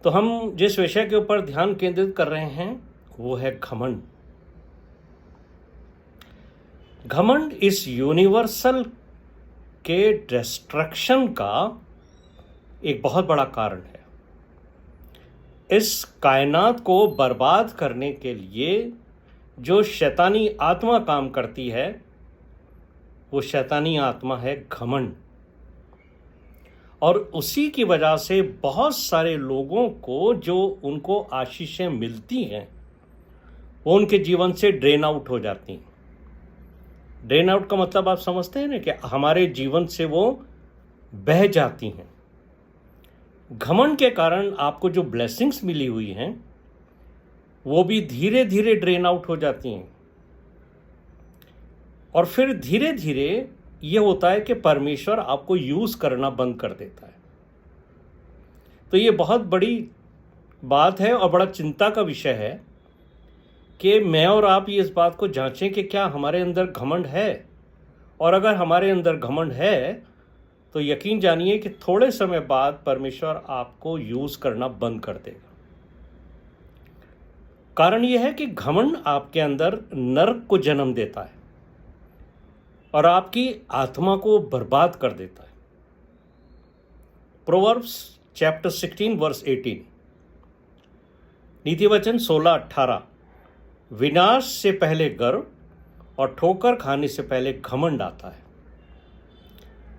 तो हम जिस विषय के ऊपर ध्यान केंद्रित कर रहे हैं वो है घमंड। घमंड इस यूनिवर्सल के डिस्ट्रक्शन का एक बहुत बड़ा कारण है। इस कायनात को बर्बाद करने के लिए जो शैतानी आत्मा काम करती है वो शैतानी आत्मा है घमंड। और उसी की वजह से बहुत सारे लोगों को जो उनको आशीषें मिलती हैं वो उनके जीवन से ड्रेन आउट हो जाती हैं। ड्रेन आउट का मतलब आप समझते हैं ना कि हमारे जीवन से वो बह जाती हैं। घमंड के कारण आपको जो ब्लेसिंग्स मिली हुई हैं वो भी धीरे धीरे ड्रेन आउट हो जाती हैं। और फिर धीरे धीरे ये होता है कि परमेश्वर आपको यूज करना बंद कर देता है। तो ये बहुत बड़ी बात है और बड़ा चिंता का विषय है कि मैं और आप ये इस बात को जांचें कि क्या हमारे अंदर घमंड है। और अगर हमारे अंदर घमंड है तो यकीन जानिए कि थोड़े समय बाद परमेश्वर आपको यूज करना बंद कर देगा। कारण यह है कि घमंड आपके अंदर नर्क को जन्म देता है और आपकी आत्मा को बर्बाद कर देता है। प्रोवर्ब्स चैप्टर 16 वर्स 18, नीति वचन 16-18, विनाश से पहले गर्व और ठोकर खाने से पहले घमंड आता है।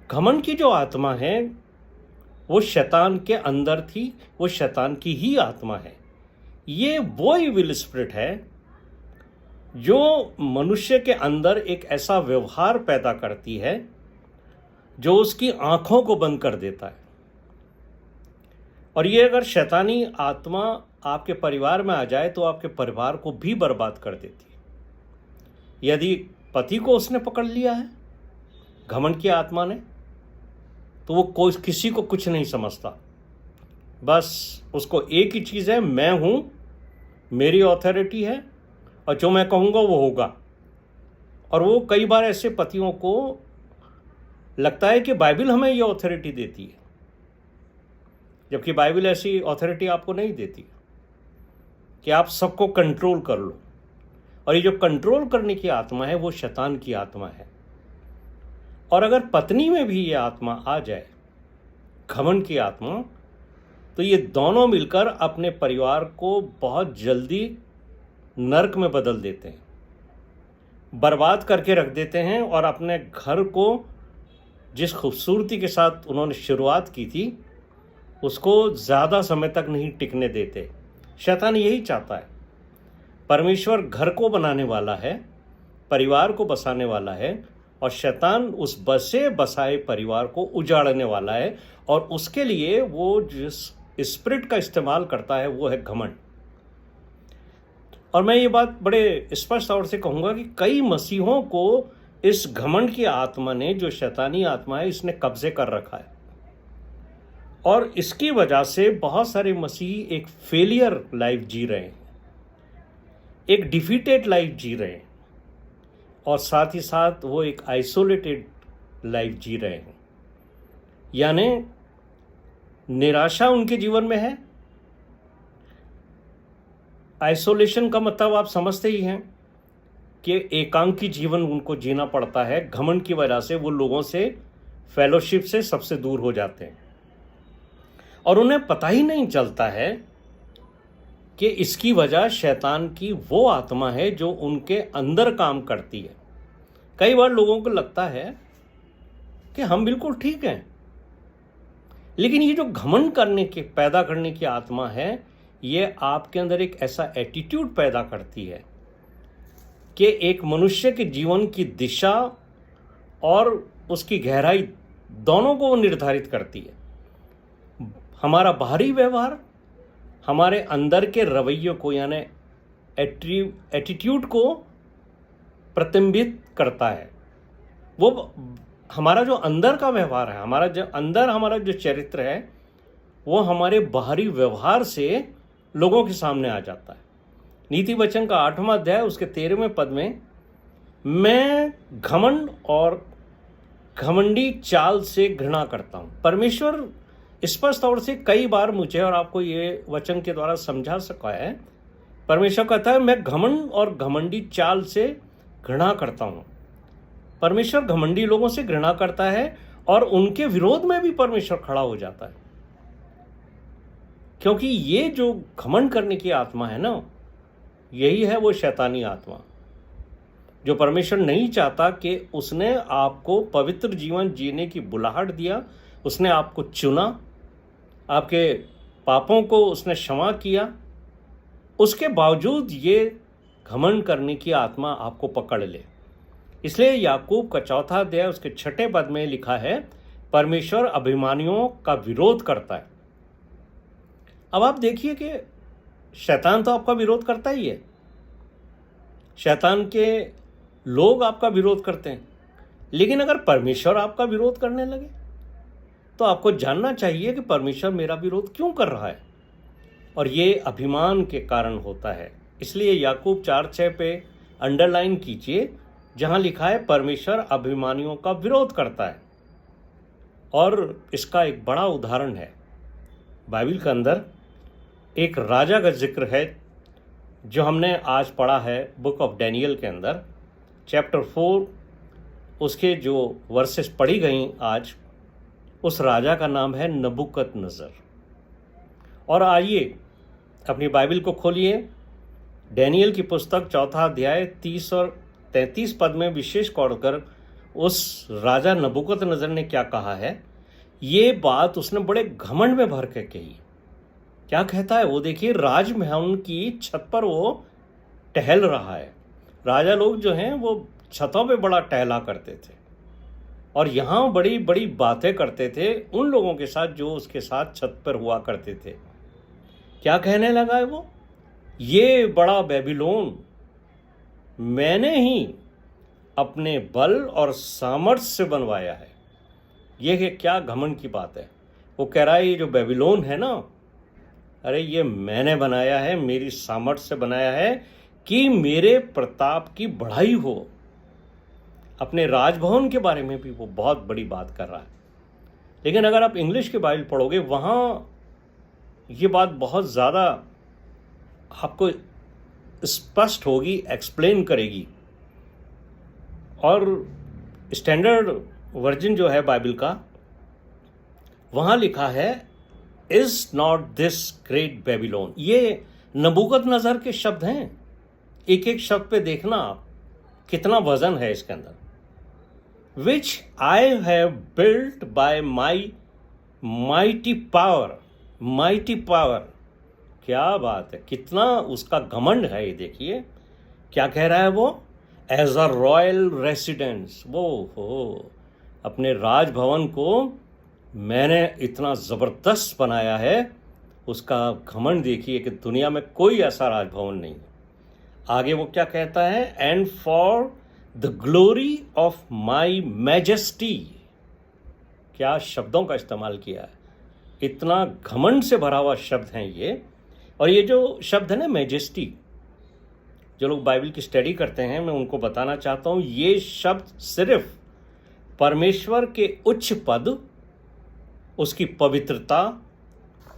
घमंड की जो आत्मा है वो शैतान के अंदर थी, वो शैतान की ही आत्मा है। ये वो इविल स्पिरिट है जो मनुष्य के अंदर एक ऐसा व्यवहार पैदा करती है जो उसकी आंखों को बंद कर देता है। और ये अगर शैतानी आत्मा आपके परिवार में आ जाए तो आपके परिवार को भी बर्बाद कर देती है। यदि पति को उसने पकड़ लिया है घमंड की आत्मा ने तो वो कोई किसी को कुछ नहीं समझता। बस उसको एक ही चीज़ है, मैं हूं, मेरी ऑथोरिटी है और जो मैं कहूँगा वो होगा। और वो कई बार ऐसे पतियों को लगता है कि बाइबल हमें ये ऑथोरिटी देती है, जबकि बाइबल ऐसी ऑथोरिटी आपको नहीं देती कि आप सबको कंट्रोल कर लो। और ये जो कंट्रोल करने की आत्मा है वो शैतान की आत्मा है। और अगर पत्नी में भी ये आत्मा आ जाए, घमंड की आत्मा, तो ये दोनों मिलकर अपने परिवार को बहुत जल्दी नर्क में बदल देते हैं, बर्बाद करके रख देते हैं। और अपने घर को जिस खूबसूरती के साथ उन्होंने शुरुआत की थी उसको ज़्यादा समय तक नहीं टिकने देते। शैतान यही चाहता है। परमेश्वर घर को बनाने वाला है, परिवार को बसाने वाला है, और शैतान उस बसे बसाए परिवार को उजाड़ने वाला है। और उसके लिए वो जिस स्पिरिट का इस्तेमाल करता है वो है घमंड। और मैं ये बात बड़े स्पष्ट तौर से कहूँगा कि कई मसीहों को इस घमंड की आत्मा ने, जो शैतानी आत्मा है, इसने कब्जे कर रखा है। और इसकी वजह से बहुत सारे मसीही एक फेलियर लाइफ जी रहे हैं, एक डिफीटेड लाइफ जी रहे हैं, और साथ ही साथ वो एक आइसोलेटेड लाइफ जी रहे हैं। यानी निराशा उनके जीवन में है। आइसोलेशन का मतलब आप समझते ही हैं कि एकांकी जीवन उनको जीना पड़ता है। घमंड की वजह से वो लोगों से, फेलोशिप से सबसे दूर हो जाते हैं और उन्हें पता ही नहीं चलता है कि इसकी वजह शैतान की वो आत्मा है जो उनके अंदर काम करती है। कई बार लोगों को लगता है कि हम बिल्कुल ठीक हैं, लेकिन ये जो घमंड पैदा करने की आत्मा है ये आपके अंदर एक ऐसा एटीट्यूड पैदा करती है कि एक मनुष्य के जीवन की दिशा और उसकी गहराई दोनों को वो निर्धारित करती है। हमारा बाहरी व्यवहार हमारे अंदर के रवैये को, यानी एटीट्यूड को प्रतिबिंबित करता है। वो हमारा जो अंदर का व्यवहार है, हमारा जो चरित्र है, वो हमारे बाहरी व्यवहार से लोगों के सामने आ जाता है। नीति वचन का 8वां अध्याय उसके 13वें पद में, मैं घमंड और घमंडी चाल से घृणा करता हूं। परमेश्वर स्पष्ट तौर से कई बार मुझे और आपको ये वचन के द्वारा समझा सका है। परमेश्वर कहता है मैं घमंड और घमंडी चाल से घृणा करता हूं। परमेश्वर घमंडी लोगों से घृणा करता है और उनके विरोध में भी परमेश्वर खड़ा हो जाता है, क्योंकि ये जो घमंड करने की आत्मा है ना, यही है वो शैतानी आत्मा, जो परमेश्वर नहीं चाहता कि उसने आपको पवित्र जीवन जीने की बुलाहट दिया, उसने आपको चुना, आपके पापों को उसने क्षमा किया, उसके बावजूद ये घमंड करने की आत्मा आपको पकड़ ले। इसलिए याकूब का 4 अध्याय उसके 6 पद में लिखा है, परमेश्वर अभिमानियों का विरोध करता है। अब आप देखिए कि शैतान तो आपका विरोध करता ही है, शैतान के लोग आपका विरोध करते हैं, लेकिन अगर परमेश्वर आपका विरोध करने लगे तो आपको जानना चाहिए कि परमेश्वर मेरा विरोध क्यों कर रहा है, और ये अभिमान के कारण होता है। इसलिए याकूब 4:6 पे अंडरलाइन कीजिए, जहां लिखा है परमेश्वर अभिमानियों का विरोध करता है। और इसका एक बड़ा उदाहरण है बाइबल के अंदर, एक राजा का जिक्र है जो हमने आज पढ़ा है बुक ऑफ डैनियल के अंदर, चैप्टर 4, उसके जो वर्सेस पढ़ी गई आज, उस राजा का नाम है नबूकदनेस्सर। और आइए अपनी बाइबल को खोलिए, डैनियल की पुस्तक 4 अध्याय 30 और 33 पद में विशेष कर उस राजा नबूकदनेस्सर ने क्या कहा है। ये बात उसने बड़े घमंड में भर के कही। क्या कहता है वो देखिए, राजमहल की छत पर वो टहल रहा है। राजा लोग जो हैं वो छतों पे बड़ा टहला करते थे और यहाँ बड़ी बड़ी बातें करते थे उन लोगों के साथ जो उसके साथ छत पर हुआ करते थे। क्या कहने लगा है वो, ये बड़ा बेबीलोन मैंने ही अपने बल और सामर्थ्य से बनवाया है। ये क्या घमंड की बात है। वो कह रहा है ये जो बेबीलोन है ना, अरे ये मैंने बनाया है, मेरी सामर्थ्य से बनाया है कि मेरे प्रताप की बढ़ाई हो। अपने राजभवन के बारे में भी वो बहुत बड़ी बात कर रहा है। लेकिन अगर आप इंग्लिश के बाइबल पढ़ोगे वहाँ ये बात बहुत ज़्यादा आपको स्पष्ट होगी, एक्सप्लेन करेगी। और स्टैंडर्ड वर्जन जो है बाइबल का, वहाँ लिखा है is not this great Babylon. ये नबूकदनेस्सर के शब्द हैं। एक एक शब्द पे देखना आप कितना वजन है इसके अंदर। Which I have built by my mighty power. Mighty power, क्या बात है, कितना उसका घमंड है। ये देखिए क्या कह रहा है वो, एज अ रॉयल रेसिडेंस। वो हो अपने राजभवन को मैंने इतना ज़बरदस्त बनाया है। उसका घमंड देखिए कि दुनिया में कोई ऐसा राजभवन नहीं। आगे वो क्या कहता है, and for the glory of my majesty. क्या शब्दों का इस्तेमाल किया है, इतना घमंड से भरा हुआ शब्द हैं ये। और ये जो शब्द है ना मैजेस्टी, जो लोग बाइबल की स्टडी करते हैं मैं उनको बताना चाहता हूँ, ये शब्द सिर्फ परमेश्वर के उच्च पद, उसकी पवित्रता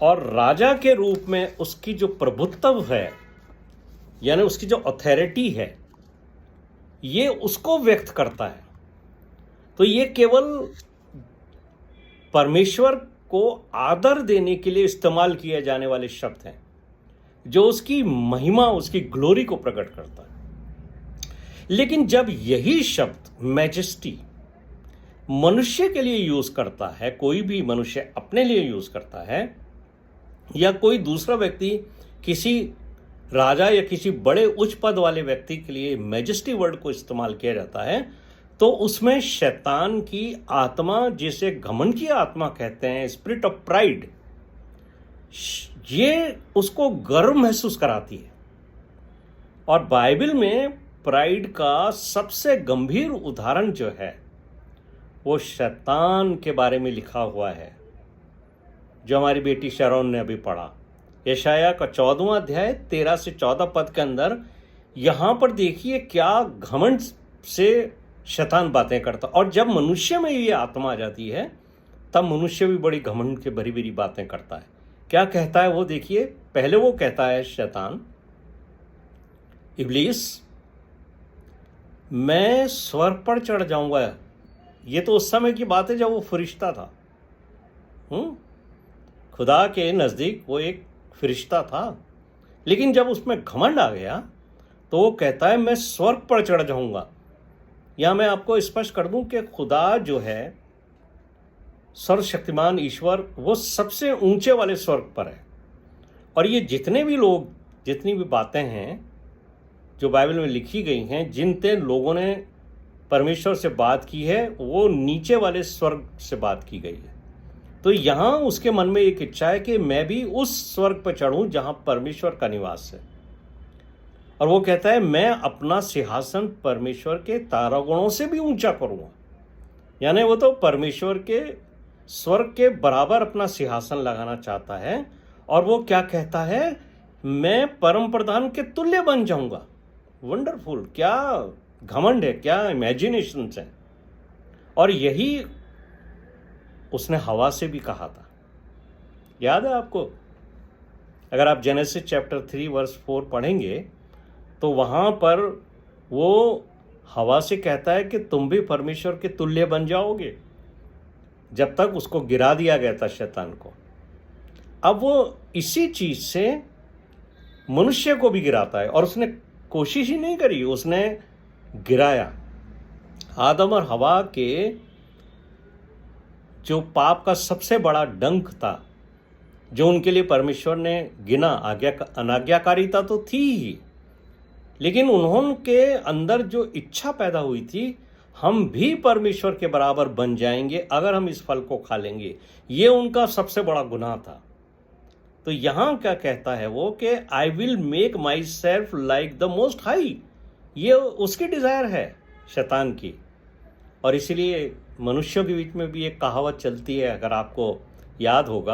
और राजा के रूप में उसकी जो प्रभुत्व है, यानी उसकी जो अथॉरिटी है, ये उसको व्यक्त करता है। तो ये केवल परमेश्वर को आदर देने के लिए इस्तेमाल किए जाने वाले शब्द हैं, जो उसकी महिमा, उसकी ग्लोरी को प्रकट करता है। लेकिन जब यही शब्द मैजेस्टी मनुष्य के लिए यूज करता है, कोई भी मनुष्य अपने लिए यूज करता है, या कोई दूसरा व्यक्ति किसी राजा या किसी बड़े उच्च पद वाले व्यक्ति के लिए मैजेस्टी वर्ड को इस्तेमाल किया जाता है, तो उसमें शैतान की आत्मा, जिसे घमंड की आत्मा कहते हैं, स्पिरिट ऑफ प्राइड, ये उसको गर्व महसूस कराती है। और बाइबल में प्राइड का सबसे गंभीर उदाहरण जो है वो शैतान के बारे में लिखा हुआ है, जो हमारी बेटी शरोन ने अभी पढ़ा। यशाया का 14वां अध्याय 13 से 14 पद के अंदर यहाँ पर देखिए क्या घमंड से शैतान बातें करता। और जब मनुष्य में ये आत्मा आ जाती है तब मनुष्य भी बड़ी घमंड के भरी भरी बातें करता है। क्या कहता है वो देखिए। पहले वो कहता है शैतान, इब्लीस, मैं स्वर्ग पर चढ़ जाऊंगा। ये तो उस समय की बात है जब वो फरिश्ता था। खुदा के नज़दीक वो एक फरिश्ता था, लेकिन जब उसमें घमंड आ गया तो वो कहता है मैं स्वर्ग पर चढ़ जाऊंगा। यहां मैं आपको स्पष्ट कर दूं कि खुदा जो है, सर्वशक्तिमान ईश्वर, वो सबसे ऊंचे वाले स्वर्ग पर है। और ये जितने भी लोग, जितनी भी बातें हैं जो बाइबल में लिखी गई हैं, जिन लोगों ने परमेश्वर से बात की है, वो नीचे वाले स्वर्ग से बात की गई है। तो यहाँ उसके मन में एक इच्छा है कि मैं भी उस स्वर्ग पर चढ़ूं जहां परमेश्वर का निवास है। और वो कहता है मैं अपना सिंहासन परमेश्वर के तारागणों से भी ऊंचा करूंगा। यानी वो तो परमेश्वर के स्वर्ग के बराबर अपना सिंहासन लगाना चाहता है। और वो क्या कहता है, मैं परम प्रधान के तुल्य बन जाऊंगा। वंडरफुल, क्या घमंड है, क्या इमेजिनेशन है। और यही उसने हवा से भी कहा था। याद है आपको? अगर आप जेनेसिस चैप्टर 3 वर्स 4 पढ़ेंगे तो वहां पर वो हवा से कहता है कि तुम भी परमेश्वर के तुल्य बन जाओगे, जब तक उसको गिरा दिया गया था शैतान को। अब वो इसी चीज से मनुष्य को भी गिराता है। और उसने कोशिश ही नहीं करी, उसने गिराया। आदम और हवा के जो पाप का सबसे बड़ा डंक था, जो उनके लिए परमेश्वर ने गिना, अनाज्ञाकारिता तो थी ही, लेकिन उन्होंने अंदर जो इच्छा पैदा हुई थी, हम भी परमेश्वर के बराबर बन जाएंगे अगर हम इस फल को खा लेंगे, ये उनका सबसे बड़ा गुनाह था। तो यहां क्या कहता है वो कि I will make my self like the most high. ये उसकी डिजायर है शैतान की। और इसीलिए मनुष्यों के बीच में भी एक कहावत चलती है, अगर आपको याद होगा,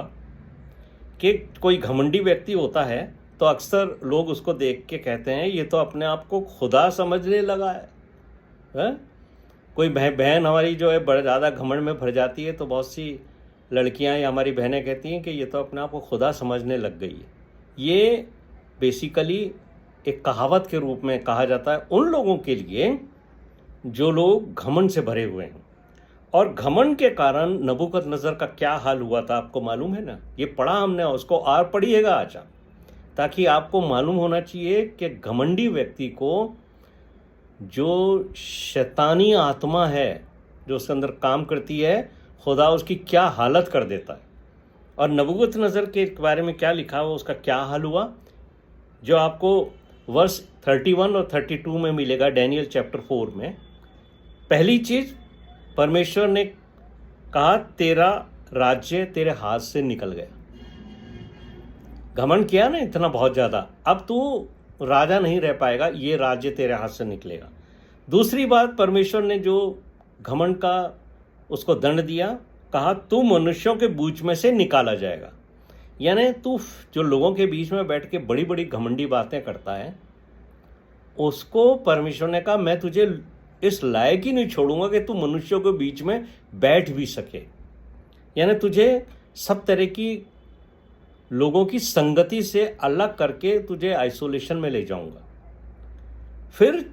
कि कोई घमंडी व्यक्ति होता है तो अक्सर लोग उसको देख के कहते हैं ये तो अपने आप को खुदा समझने लगा है? कोई बहन हमारी जो है बड़े ज़्यादा घमंड में भर जाती है तो बहुत सी लड़कियां या हमारी बहनें कहती हैं कि ये तो अपने आप को खुदा समझने लग गई है। ये बेसिकली एक कहावत के रूप में कहा जाता है उन लोगों के लिए जो लोग घमंड से भरे हुए हैं। और घमंड के कारण नबूकदनेस्सर का क्या हाल हुआ था आपको मालूम है ना? ये पढ़ा हमने, उसको और पढ़िएगा आज, ताकि आपको मालूम होना चाहिए कि घमंडी व्यक्ति को जो शैतानी आत्मा है जो उसके अंदर काम करती है, खुदा उसकी क्या हालत कर देता है। और नबूकदनेस्सर के बारे में क्या लिखा हुआ, उसका क्या हाल हुआ, जो आपको वर्स 31 और 32 में मिलेगा, डैनियल चैप्टर 4 में। पहली चीज, परमेश्वर ने कहा तेरा राज्य तेरे हाथ से निकल गया। घमंड किया ना इतना बहुत ज्यादा, अब तू राजा नहीं रह पाएगा, ये राज्य तेरे हाथ से निकलेगा। दूसरी बात, परमेश्वर ने जो घमंड का उसको दंड दिया, कहा तू मनुष्यों के बीच में से निकाला जाएगा। यानी तू जो लोगों के बीच में बैठ के बड़ी बड़ी घमंडी बातें करता है, उसको परमेश्वर ने कहा मैं तुझे इस लायक ही नहीं छोड़ूंगा कि तू मनुष्यों के बीच में बैठ भी सके। यानी तुझे सब तरह की लोगों की संगति से अलग करके तुझे आइसोलेशन में ले जाऊंगा। फिर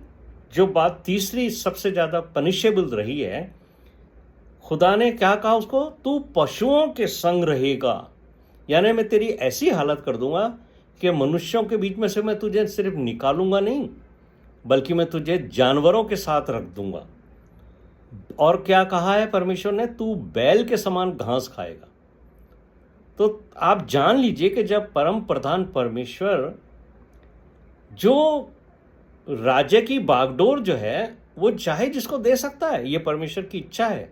जो बात तीसरी सबसे ज्यादा पनिशेबल रही है, खुदा ने क्या कहा उसको, तू पशुओं के संग रहेगा। यानी मैं तेरी ऐसी हालत कर दूंगा कि मनुष्यों के बीच में से मैं तुझे सिर्फ निकालूंगा नहीं, बल्कि मैं तुझे जानवरों के साथ रख दूंगा। और क्या कहा है परमेश्वर ने, तू बैल के समान घास खाएगा। तो आप जान लीजिए कि जब परम प्रधान परमेश्वर जो राज्य की बागडोर जो है वो चाहे जिसको दे सकता है, ये परमेश्वर की इच्छा है।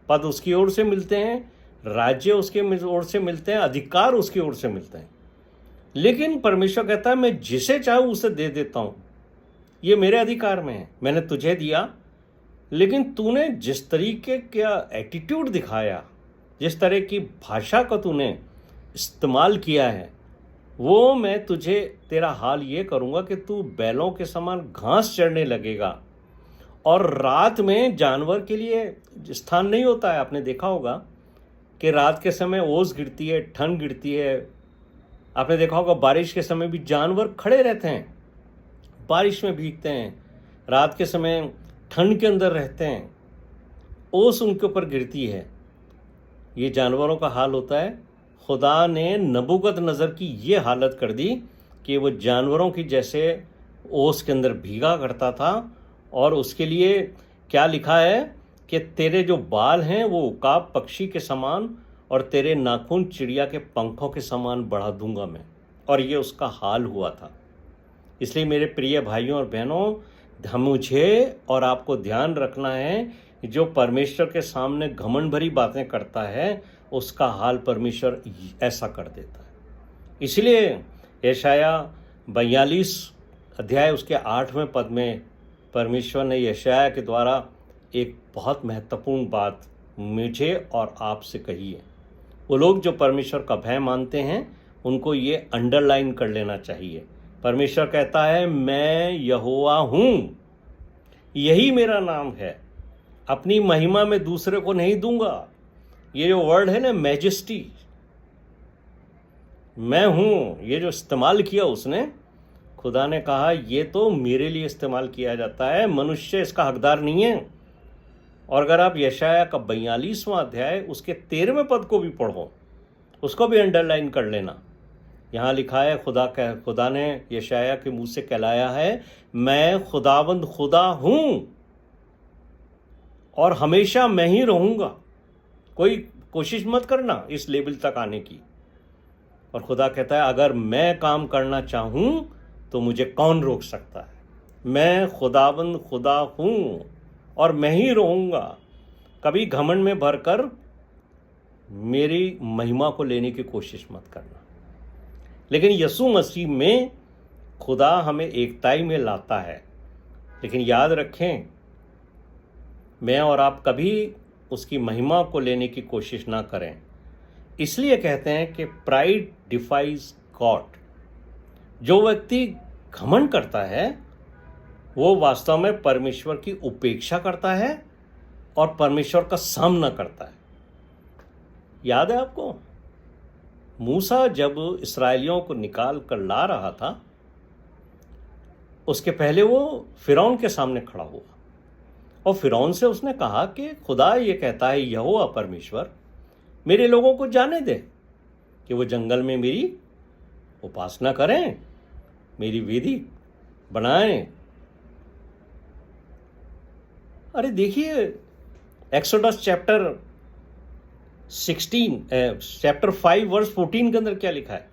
पद उसकी ओर से मिलते हैं, राज्य उसके ओर से मिलते हैं, अधिकार उसकी ओर से मिलते हैं, लेकिन परमेश्वर कहता है मैं जिसे चाहूं उसे दे देता हूं, ये मेरे अधिकार में है, मैंने तुझे दिया। लेकिन तूने जिस तरीके का एटीट्यूड दिखाया, जिस तरह की भाषा का तूने इस्तेमाल किया है, वो मैं तुझे तेरा हाल ये करूंगा कि तू बैलों के समान घास चढ़ने लगेगा। और रात में जानवर के लिए स्थान नहीं होता है। आपने देखा होगा कि रात के समय ओस गिरती है, ठंड गिरती है। आपने देखा होगा बारिश के समय भी जानवर खड़े रहते हैं, बारिश में भीगते हैं, रात के समय ठंड के अंदर रहते हैं, ओस उनके ऊपर गिरती है। ये जानवरों का हाल होता है। खुदा ने नबूकदनेस्सर की ये हालत कर दी कि वो जानवरों की जैसे ओस के अंदर भीगा करता था। और उसके लिए क्या लिखा है कि तेरे जो बाल हैं वो उकाब पक्षी के समान और तेरे नाखून चिड़िया के पंखों के समान बढ़ा दूंगा मैं। और ये उसका हाल हुआ था। इसलिए मेरे प्रिय भाइयों और बहनों, मुझे और आपको ध्यान रखना है, जो परमेश्वर के सामने घमंड भरी बातें करता है उसका हाल परमेश्वर ऐसा कर देता है। इसलिए यशाया 42 अध्याय उसके 8वें पद में परमेश्वर ने यशाया के द्वारा एक बहुत महत्वपूर्ण बात मुझे और आपसे कही है। वो लोग जो परमेश्वर का भय मानते हैं उनको ये अंडरलाइन कर लेना चाहिए। परमेश्वर कहता है, मैं यहोवा हूँ, यही मेरा नाम है, अपनी महिमा में दूसरे को नहीं दूंगा। ये जो वर्ड है ना, मैजेस्टी, मैं हूँ, ये जो इस्तेमाल किया उसने, खुदा ने कहा ये तो मेरे लिए इस्तेमाल किया जाता है, मनुष्य इसका हकदार नहीं है। और अगर आप यशाया का 42वां अध्याय उसके 13वें पद को भी पढ़ो, उसको भी अंडरलाइन कर लेना। यहाँ लिखा है, खुदा ने यशाया के मुंह से कहलाया है, मैं खुदावंद खुदा हूँ और हमेशा मैं ही रहूँगा। कोई कोशिश मत करना इस लेवल तक आने की। और खुदा कहता है, अगर मैं काम करना चाहूँ तो मुझे कौन रोक सकता है। मैं खुदावंद खुदा हूँ और मैं ही रहूँगा। कभी घमंड में भरकर मेरी महिमा को लेने की कोशिश मत करना। लेकिन यीशु मसीह में खुदा हमें एकताई में लाता है। लेकिन याद रखें, मैं और आप कभी उसकी महिमा को लेने की कोशिश ना करें। इसलिए कहते हैं कि प्राइड डिफाइज गॉड। जो व्यक्ति घमंड करता है वो वास्तव में परमेश्वर की उपेक्षा करता है और परमेश्वर का सामना करता है। याद है आपको, मूसा जब इस्राएलियों को निकाल कर ला रहा था, उसके पहले वो फिरौन के सामने खड़ा हुआ और फिरौन से उसने कहा कि खुदा ये कहता है, यहोवा परमेश्वर, मेरे लोगों को जाने दे कि वो जंगल में मेरी उपासना करें, मेरी वेदी बनाएं। अरे देखिए, एक्सोडस चैप्टर 5 वर्स 14 के अंदर क्या लिखा है।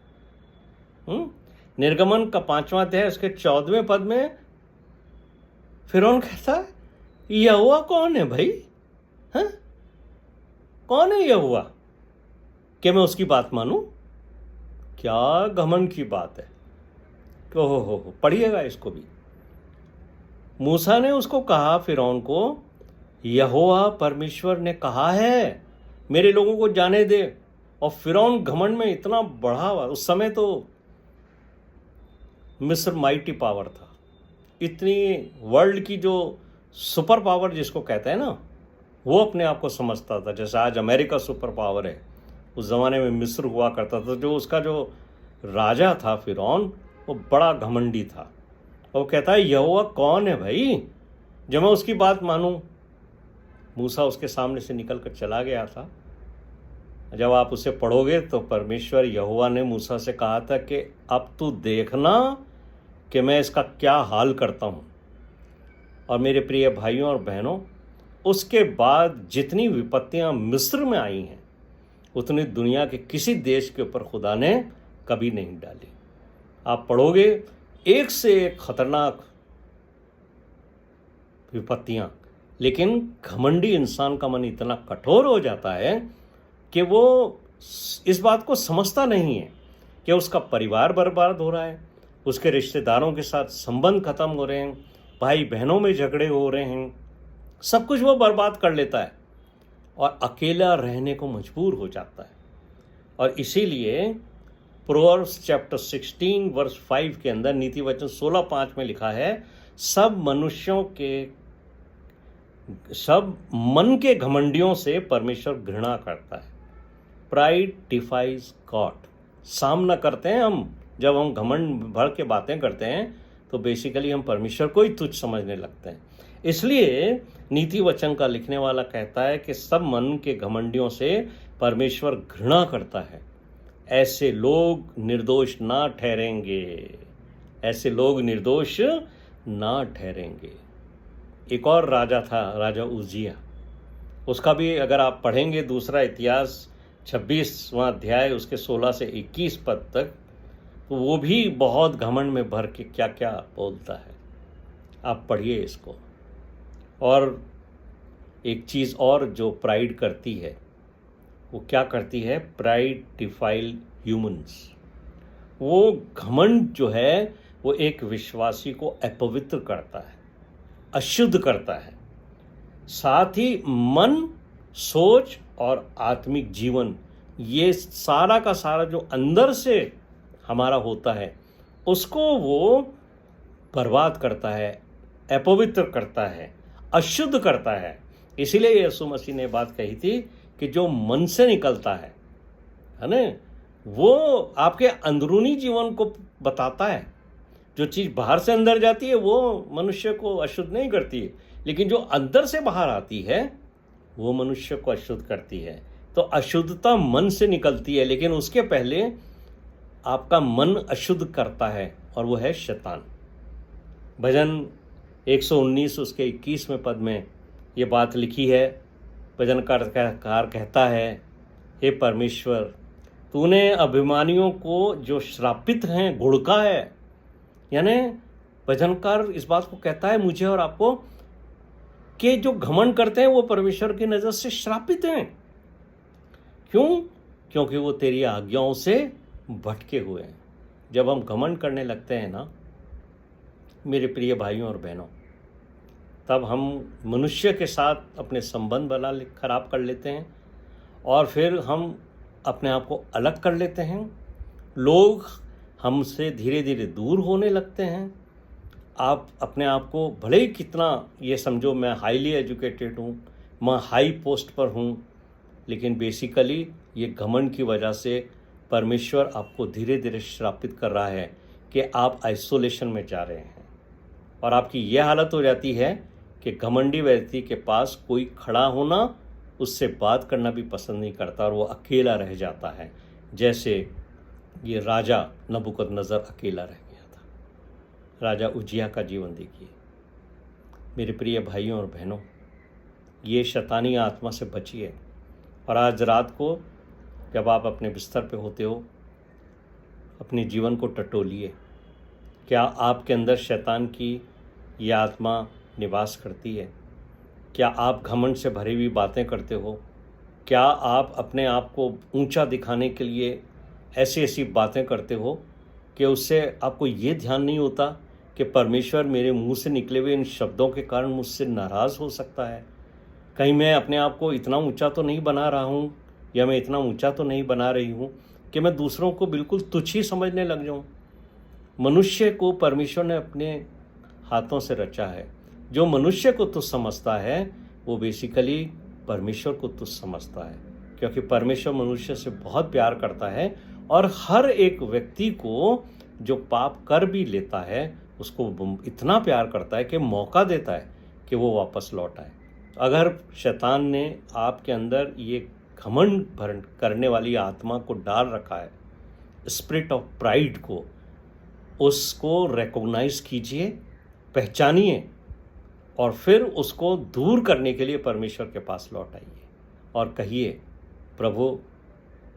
निर्गमन का 5वां अध्याय उसके 14वें पद में फिरौन कहता है, यहोवा कौन है भाई? हाँ, कौन है यहोवा कि मैं उसकी बात मानूं? क्या घमंड की बात है। हो पढ़िएगा इसको भी। मूसा ने उसको कहा, फिरौन को, यहोवा परमेश्वर ने कहा है मेरे लोगों को जाने दे। और फिरौन घमंड में इतना बढ़ा हुआ, उस समय तो मिस्र माइटी पावर था, इतनी वर्ल्ड की जो सुपर पावर जिसको कहते हैं ना, वो अपने आप को समझता था। जैसे आज अमेरिका सुपर पावर है, उस ज़माने में मिस्र हुआ करता था। जो उसका जो राजा था फिरौन, वो बड़ा घमंडी था। वो कहता है, यहोवा कौन है भाई जब मैं उसकी बात मानूं? मूसा उसके सामने से निकल कर चला गया था। जब आप उसे पढ़ोगे तो परमेश्वर यहोवा ने मूसा से कहा था कि अब तू देखना कि मैं इसका क्या हाल करता हूँ। और मेरे प्रिय भाइयों और बहनों, उसके बाद जितनी विपत्तियाँ मिस्र में आई हैं उतनी दुनिया के किसी देश के ऊपर खुदा ने कभी नहीं डाली। आप पढ़ोगे, एक से एक खतरनाक विपत्तियाँ। लेकिन घमंडी इंसान का मन इतना कठोर हो जाता है कि वो इस बात को समझता नहीं है कि उसका परिवार बर्बाद हो रहा है, उसके रिश्तेदारों के साथ संबंध खत्म हो रहे हैं, भाई बहनों में झगड़े हो रहे हैं, सब कुछ वो बर्बाद कर लेता है और अकेला रहने को मजबूर हो जाता है। और इसीलिए प्रोवर्ब्स चैप्टर 16 वर्स 5 के अंदर नीति वचन 16:5 में लिखा है, सब मन के घमंडियों से परमेश्वर घृणा करता है। Pride defies God. सामना करते हैं हम, जब हम घमंड भर के बातें करते हैं तो बेसिकली हम परमेश्वर को ही तुच्छ समझने लगते हैं। इसलिए नीति वचन का लिखने वाला कहता है कि सब मन के घमंडियों से परमेश्वर घृणा करता है। ऐसे लोग निर्दोष ना ठहरेंगे, ऐसे लोग निर्दोष ना ठहरेंगे। एक और राजा था, राजा उजिया। उसका भी अगर आप पढ़ेंगे दूसरा इतिहास 26वां अध्याय उसके 16 से 21 पद तक, तो वो भी बहुत घमंड में भर के क्या क्या बोलता है। आप पढ़िए इसको। और एक चीज़ और जो प्राइड करती है, वो क्या करती है? Pride defile humans. वो घमंड जो है वो एक विश्वासी को अपवित्र करता है, अशुद्ध करता है। साथ ही मन, सोच और आत्मिक जीवन, ये सारा का सारा जो अंदर से हमारा होता है उसको वो बर्बाद करता है, अपवित्र करता है, अशुद्ध करता है। इसीलिए यीशु मसीह ने बात कही थी कि जो मन से निकलता है ना, वो आपके अंदरूनी जीवन को बताता है। जो चीज़ बाहर से अंदर जाती है वो मनुष्य को अशुद्ध नहीं करती है, लेकिन जो अंदर से बाहर आती है वो मनुष्य को अशुद्ध करती है। तो अशुद्धता मन से निकलती है, लेकिन उसके पहले आपका मन अशुद्ध करता है, और वो है शैतान। भजन 119 उसके 21वें पद में ये बात लिखी है। भजनकार कहता है, हे परमेश्वर, तूने अभिमानियों को जो श्रापित हैं घुड़का है। यानी भजनकार इस बात को कहता है मुझे और आपको कि जो घमंड करते हैं वो परमेश्वर की नज़र से श्रापित हैं। क्यों? क्योंकि वो तेरी आज्ञाओं से भटके हुए हैं। जब हम घमंड करने लगते हैं ना मेरे प्रिय भाइयों और बहनों, तब हम मनुष्य के साथ अपने संबंध बना खराब कर लेते हैं, और फिर हम अपने आप को अलग कर लेते हैं। लोग हमसे धीरे धीरे दूर होने लगते हैं। आप अपने आप को भले ही कितना ये समझो मैं हाईली एजुकेटेड हूँ, मैं हाई पोस्ट पर हूँ, लेकिन बेसिकली ये घमंड की वजह से परमेश्वर आपको धीरे धीरे श्रापित कर रहा है कि आप आइसोलेशन में जा रहे हैं। और आपकी यह हालत हो जाती है कि घमंडी व्यक्ति के पास कोई खड़ा होना, उससे बात करना भी पसंद नहीं करता, और वो अकेला रह जाता है। जैसे ये राजा नबूकदनेस्सर अकेला रह गया था। राजा उजिया का जीवन देखिए। मेरे प्रिय भाइयों और बहनों, ये शैतानी आत्मा से बचिए। और आज रात को जब आप अपने बिस्तर पे होते हो, अपने जीवन को टटोलिए। क्या आपके अंदर शैतान की ये आत्मा निवास करती है? क्या आप घमंड से भरी हुई बातें करते हो? क्या आप अपने आप को ऊंचा दिखाने के लिए ऐसी ऐसी बातें करते हो कि उससे आपको ये ध्यान नहीं होता कि परमेश्वर मेरे मुंह से निकले हुए इन शब्दों के कारण मुझसे नाराज़ हो सकता है? कहीं मैं अपने आप को इतना ऊंचा तो नहीं बना रहा हूँ, या मैं इतना ऊंचा तो नहीं बना रही हूँ कि मैं दूसरों को बिल्कुल तुच्छ ही समझने लग जाऊँ? मनुष्य को परमेश्वर ने अपने हाथों से रचा है। जो मनुष्य को तुच्छ समझता है वो बेसिकली परमेश्वर को तुच्छ समझता है, क्योंकि परमेश्वर मनुष्य से बहुत प्यार करता है, और हर एक व्यक्ति को जो पाप कर भी लेता है उसको इतना प्यार करता है कि मौका देता है कि वो वापस लौट आए। अगर शैतान ने आपके अंदर ये घमंड करने वाली आत्मा को डाल रखा है, स्पिरिट ऑफ प्राइड को, उसको रिकॉग्नाइज कीजिए, पहचानिए, और फिर उसको दूर करने के लिए परमेश्वर के पास लौट आइए और कहिए, प्रभु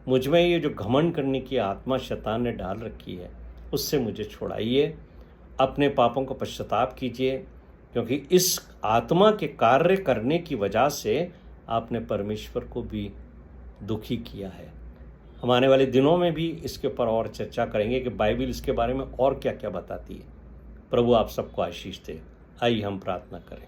मुझ में ये जो घमंड करने की आत्मा शैतान ने डाल रखी है उससे मुझे छुड़ाइए। अपने पापों को पश्चाताप कीजिए, क्योंकि इस आत्मा के कार्य करने की वजह से आपने परमेश्वर को भी दुखी किया है। हम आने वाले दिनों में भी इसके ऊपर और चर्चा करेंगे कि बाइबल इसके बारे में और क्या क्या बताती है। प्रभु आप सबको आशीष दे। आइए हम प्रार्थना करें।